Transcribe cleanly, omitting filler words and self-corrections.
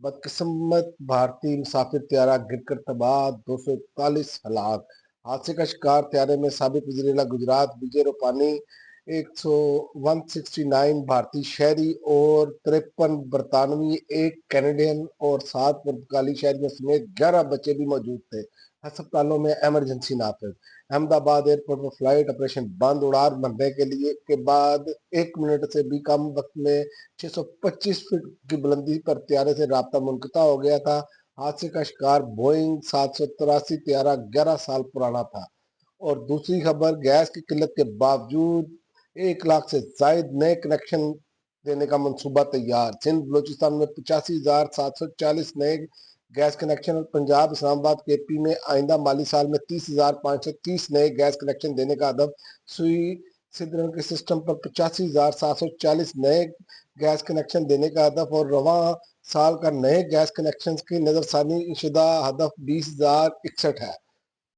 बदकिस्मत भारतीय मुसाफिर त्यारा गिरकर तबाह, 241 हलाक। हादसे का शिकार त्यारे में साबिक वज़ीर-ए-आला गुजरात विजय रूपानी, 169 भारतीय शहरी और 53 बरतानवी, एक कैनेडियन और 7 पुर्तगाली शहरियों समेत 11 बच्चे भी मौजूद थे। अस्पतालों में इमरजेंसी नाफिज। अहमदाबाद एयरपोर्ट पर फ्लाइट ऑपरेशन बंद। उड़ान भरने के बाद 1 मिनट से भी कम वक्त में 625 फीट की बुलंदी पर त्यारे से राब्ता मुनक़ता हो गया था। हादसे का शिकार बोइंग 783 त्यारा 11 साल पुराना था। और दूसरी खबर, गैस की किल्लत के बावजूद 1 लाख से जायद नए कनेक्शन देने का मंसूबा तैयार। सिंध बलोचिस्तान में 85,740 नए गैस कनेक्शन और पंजाब, इस्लामाबाद, केपी में आइंदा माली साल में 30,530 नए गैस कनेक्शन देने का हदफ। सुई सिद्रन के सिस्टम पर 85,740 नए गैस कनेक्शन देने का हदफ और रवां साल का नए गैस कनेक्शन की नजरसानी शुदा हदफ 20,061 है।